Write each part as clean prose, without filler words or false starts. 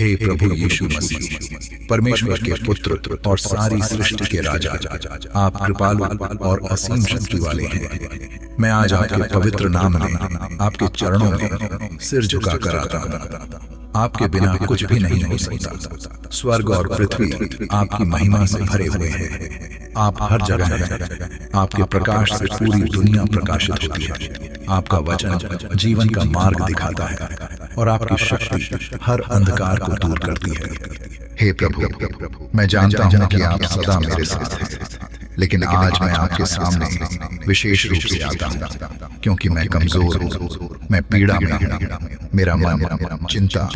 हे प्रभु यीशु मसीह, परमेश्वर के पुत्र और सारी सृष्टि के राजा, आप कृपालु और असीम शक्ति वाले हैं। मैं आज आपके पवित्र नाम में, आपके चरणों में सिर झुकाकर आता हूँ। आपके बिना कुछ भी नहीं हो सकता। स्वर्ग और पृथ्वी आपकी महिमा से भरे हुए हैं। आप हर जगह हैं। आपके प्रकाश से पूरी दुनिया प्रकाशित होती है। आपका वचन जीवन का मार्ग दिखाता है और आपकी शक्ति हर अंधकार को दूर करती है। हे प्रभु, मैं जानता हूँ कि आप सदा मेरे साथ हैं, लेकिन आज मैं आपके सामने विशेष रूप से आता हूँ क्योंकि मैं कमजोर हूँ, मैं पीड़ा में हूँ। मेरा मन चिंता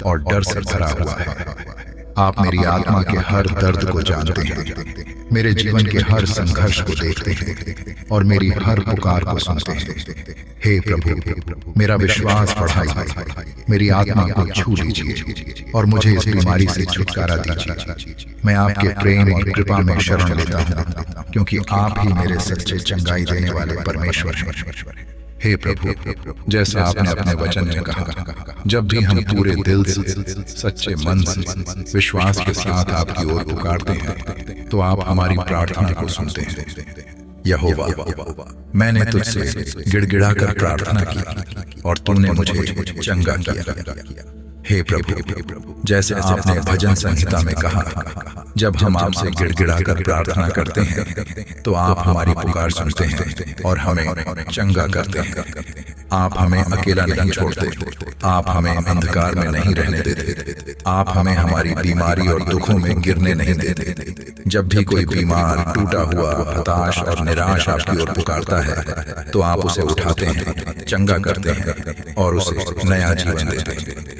और डर से भरा हुआ है। आप मेरी आत्मा के हर दर्द को जानते हैं, मेरे जीवन के हर संघर्ष को देखते हैं और मेरी हर पुकार को सुनते हैं। हे प्रभु, मेरा विश्वास बढ़ाइए, मेरी आत्मा को छू लीजिए और मुझे इस बीमारी से छुटकारा दीजिए। मैं आपके प्रेम और कृपा में शरण लेता हूँ क्योंकि आप ही मेरे सच्चे चंगाई देने वाले परमेश्वर हैं। हे प्रभु, जैसा आपने अपने वचन में कहा, जब भी हम पूरे दिल से, सच्चे मन से, विश्वास के साथ आपकी ओर पुकारते हैं तो आप हमारी प्रार्थना को सुनते हैं। यहोवा, मैंने तुझसे गिड़गिड़ाकर प्रार्थना की और तूने मुझे चंगा किया। हे प्रभु, जैसे आपने भजन संहिता में कहा, जब हम आपसे गिड़गिड़ाकर प्रार्थना करते हैं तो आप हमारी पुकार सुनते हैं और हमें चंगा करते हैं। आप हमें अकेला नहीं छोड़ते, आप हमें अंधकार में नहीं रहने देते, आप हमें हमारी बीमारी और दुखों में गिरने नहीं देते। जब भी कोई बीमार, टूटा हुआ, हताश और निराश आपकी ओर पुकारता है तो आप उसे उठाते हैं, चंगा करते हैं और उसे नया जीवन देते हैं।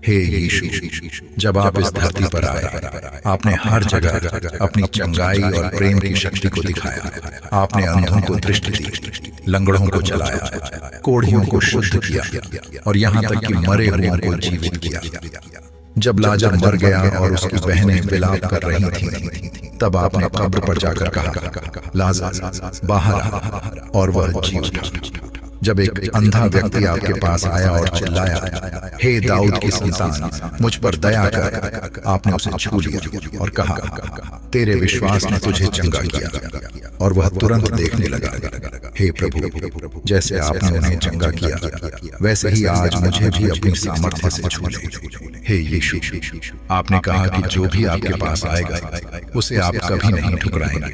हे यीशु, जब आप इस धरती पर आए, आपने हर जगह अपनी चंगाई और प्रेम की शक्ति को दिखाया। आपने अंधों को दृष्टि दी, लंगड़ों को चलाया, कोढ़ियों को शुद्ध किया और यहाँ तक कि मरे हुओं को जीवित किया। जब लाजर मर गया और उसकी बहनें विलाप कर रही थीं, तब आपने कब्र पर जाकर कहा, लाजर बाहर आ, और वह जी उठा। जब एक अंधा व्यक्ति आपके पास आया और चिल्लाया, हे दाऊद की संतान, मुझ पर दया कर, आपने उसे छू लिया और कहा, तेरे विश्वास ने तुझे चंगा किया, और वह तुरंत देखने लगा। हे प्रभु, जैसे आपने उन्हें चंगा किया, वैसे ही आज मुझे भी अपनी सामर्थ्य से छू ले। हे यीशु, आपने कहा कि जो भी आपके पास आएगा उसे आप कभी नहीं ठुकराएंगे।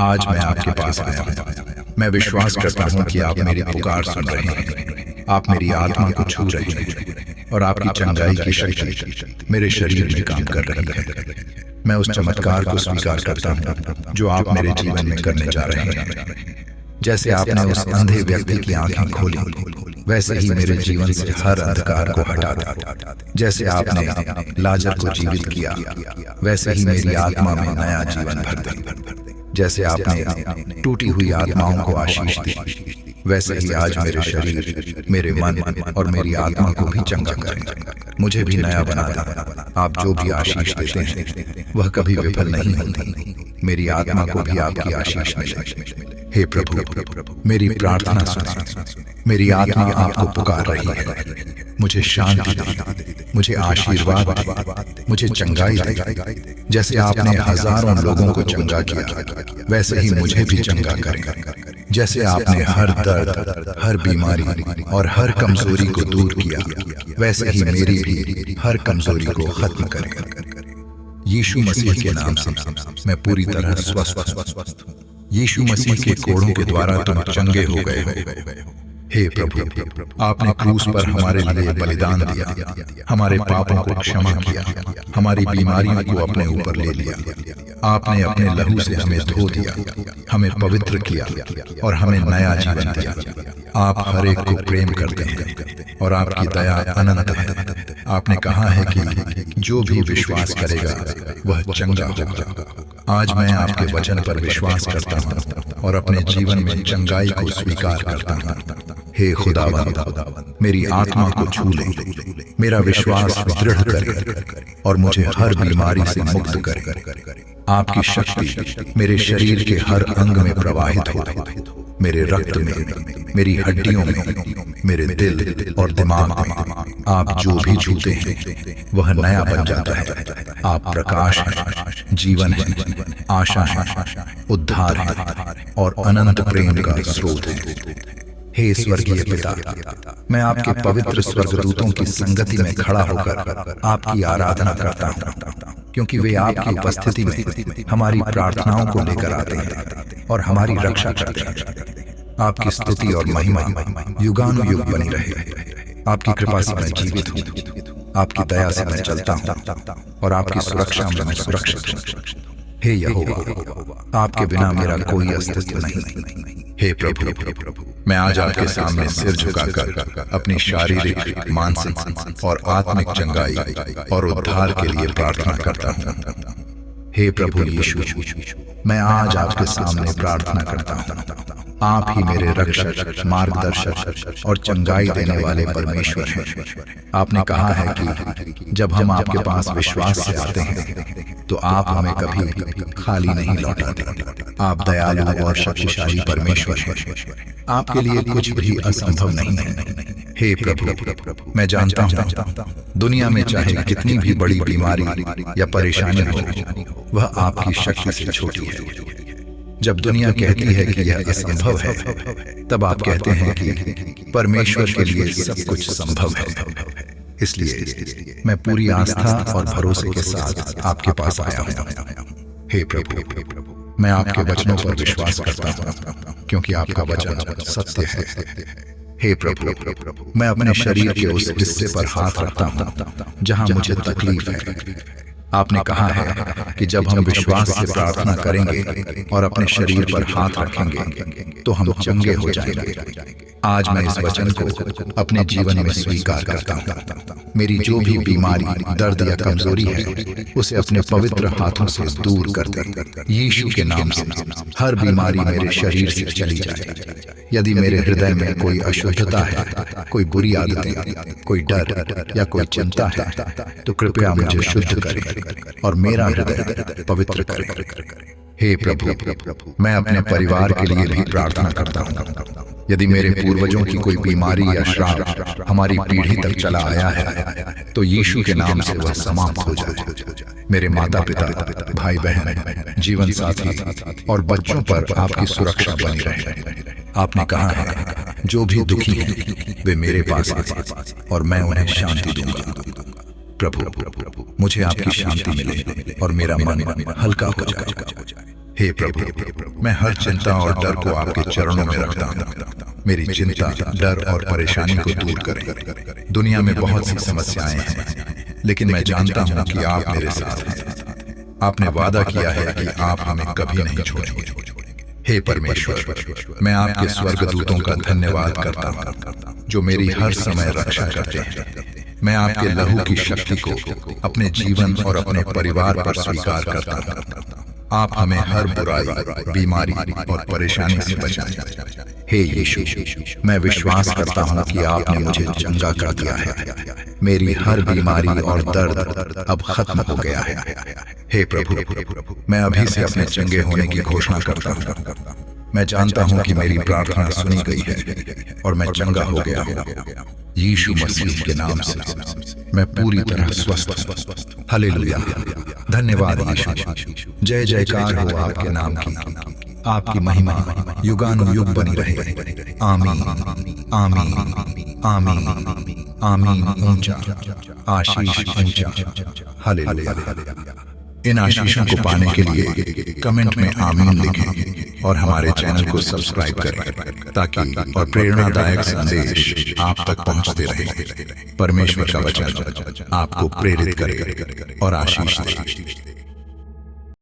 आज मैं आपके पास आया हूँ। मैं विश्वास करता हूँ कि आप मेरी पुकार सुन रहे हैं, आप मेरी आत्मा को छू रहे हैं और आपकी चंगाई की शक्ति मेरे शरीर में काम कर रही है। मैं उस चमत्कार को स्वीकार करता हूँ जो आप मेरे जीवन में करने जा रहे हैं। जैसे आपने उस अंधे व्यक्ति की आंखें खोली, वैसे ही मेरे जीवन से हर अंधकार को हटा दिया। जैसे आपने लाजर को जीवित किया, वैसे ही मेरी आत्मा में नया जीवन भर दे। जैसे आपने टूटी हुई आत्माओं को आशीष दी, वैसे ही आज मेरे शरीर, मेरे मन और मेरी आत्मा को भी चंगा करें। मुझे भी नया बना दें। आप जो भी आशीष देते हैं वह कभी विफल नहीं होती। मेरी आत्मा को भी आपकी आशीष मिले। हे प्रभु, मेरी प्रार्थना सुने। मेरी आत्मा आपको पुकार रही है। मुझे शांति दे, मुझे आशीर्वाद दे, मुझे चंगाई दे। जैसे आपने हजारों लोगों को चंगा किया, वैसे ही मुझे भी चंगा करें। जैसे आपने हर दर्द, हर बीमारी और हर कमजोरी को दूर किया, वैसे ही मेरी भी हर कमजोरी को खत्म करें। यीशु मसीह के नाम से मैं पूरी तरह स्वस्थ हूँ। यीशु मसीह के कोड़ों के द्वारा तुम चंगे हो गए हो। हे प्रभु, आपने क्रूस पर हमारे लिए बलिदान दिया, हमारे पापों को क्षमा किया, हमारी बीमारियों को अपने ऊपर ले लिया। आपने अपने लहू से हमें धो दिया, हमें पवित्र किया और हमें नया जीवन दिया। आप हर एक को प्रेम करते हैं और आपकी दया अनंत है। आपने कहा है कि जो भी विश्वास करेगा वह चंगा होगा। आज मैं आपके वचन पर विश्वास करता हूँ और अपने जीवन में चंगाई को स्वीकार करता हूँ। हे खुदावंद, मेरी आत्मा को छू ले, मेरा विश्वास दृढ़ करे और मुझे हर बीमारी से मुक्त करे। आपकी शक्ति मेरे शरीर के हर अंग में प्रवाहित हो। मेरे रक्त में, मेरी हड्डियों में, मेरे दिल और दिमाग में। आप जो भी छूते हैं वह नया बन जाता है। आप प्रकाश हैं, जीवन है, आशा है, उद्धार है और अनंत प्रेम का स्रोत है। हे स्वर्गीय पिता, मैं आपके पवित्र स्वर्गदूतों की संगति में खड़ा होकर आपकी आराधना करता हूँ, क्योंकि वे आपकी उपस्थिति में हमारी प्रार्थनाओं को लेकर आते हैं और हमारी रक्षा करते हैं। आपकी स्तुति और महिमा युगानुयुग बनी रहे। आपकी कृपा से मैं जीवित हूँ, आपकी दया से मैं चलता हूँ और आपकी सुरक्षा में मैं सुरक्षित हूँ। हे यहोवा, आपके बिना मेरा कोई अस्तित्व नहीं। हे प्रभु, मैं आज आपके सामने सिर झुकाकर अपनी शारीरिक, मानसिक और आत्मिक चंगाई और उद्धार के लिए प्रार्थना करता हूँ। हे प्रभु यीशु, मैं आज आपके सामने प्रार्थना करता हूँ। आप ही मेरे रक्षक, मार्गदर्शक और चंगाई देने वाले परमेश्वर हैं। आपने कहा है कि जब हम आपके पास विश्वास से आते हैं तो आप हमें कभी खाली नहीं लौटाते। आप दयालु और शक्तिशाली परमेश्वर हैं। आपके लिए कुछ भी असंभव नहीं है। हे प्रभु, मैं जानता हूँ दुनिया में चाहे कितनी भी बड़ी बीमारी या परेशानी हो, वह आपकी शक्ति से छोटी है। जब दुनिया कहती है कि यह असंभव है, तब आप कहते हैं कि परमेश्वर के लिए सब कुछ संभव है। इसलिए मैं पूरी आस्था और भरोसे के साथ आपके पास आया हूँ। हे प्रभु, मैं आपके वचनों पर विश्वास करता हूँ, क्योंकि आपका वचन सत्य है। हे प्रभु, मैं अपने शरीर के उस हिस्से पर हाथ रखता हूँ जहाँ मुझे तकलीफ है। आपने कहा है कि जब हम विश्वास से प्रार्थना करेंगे और अपने शरीर पर हाथ रखेंगे तो हम चंगे हो जाएंगे। आज मैं इस वचन को अपने जीवन में स्वीकार करता हूँ। मेरी जो भी बीमारी, दर्द या कमजोरी है, उसे अपने पवित्र हाथों से दूर कर दे। यीशु के नाम से हर बीमारी मेरे शरीर से चली जाए। यदि मेरे हृदय में कोई अशुद्धता है, कोई बुरी आदतें, कोई डर या कोई चिंता है, तो कृपया मुझे शुद्ध करें और मेरा हृदय पवित्र करें। हे प्रभु, मैं अपने परिवार के लिए भी प्रार्थना करता हूँ। यदि मेरे पूर्वजों की कोई बीमारी या श्राप हमारी पीढ़ी तक चला आया है, तो यीशु के नाम से वह समाप्त हो जाए। मेरे माता पिता, भाई बहन, जीवन साथी और बच्चों पर आपकी सुरक्षा बनी रहे। आपने कहा है जो भी दुखी हैं वे मेरे पास आए और मैं उन्हें शांति दूंगा। प्रभु, मुझे आपकी शांति मिले और मेरा मन हल्का हो जाए। हे प्रभु, मैं हर चिंता और डर को आपके चरणों में रखता हूँ। मेरी चिंता, डर और परेशानी को दूर करें। दुनिया में बहुत सी समस्याएं हैं, लेकिन मैं जानता हूँ कि आप मेरे साथ हैं। आपने वादा किया है कि आप हमें कभी नहीं छोड़ेंगे। हे परमेश्वर, मैं आपके स्वर्गदूतों का धन्यवाद करता हूँ जो मेरी हर समय रक्षा करते हैं। मैं आपके लहू की शक्ति को अपने जीवन और अपने परिवार पर स्वीकार करता हूँ। आप हमें हर बुराई, बीमारी और परेशानी से बचाएं। हे यीशु, मैं विश्वास करता हूँ कि आपने मुझे चंगा कर दिया है। मेरी हर बीमारी और दर्द अब खत्म हो गया है। हे प्रभु, मैं अभी से अपने चंगे होने की घोषणा करता हूँ। मैं जानता हूँ कि मेरी प्रार्थना सुनी गई है और मैं चंगा हो गया हूँ। यीशु मसीह के नाम से मैं पूरी तरह स्वस्थ हूँ। हालेलुया, धन्यवाद यीशु। जय जयकार हो आपके नाम की। आपकी महिमा युगानुयुग बनी रहे। आमीन, आमीन, आमीन, आमीन। ऊंचा आशीष ऊंचा। हालेलुया। इन आशीषों को पाने के लिए कमेंट में आमीन लिखें और हमारे चैनल को सब्सक्राइब करें, ताकि और प्रेरणादायक संदेश आप तक पहुंचते रहे। परमेश्वर का वचन आपको प्रेरित करे और आशीष दे।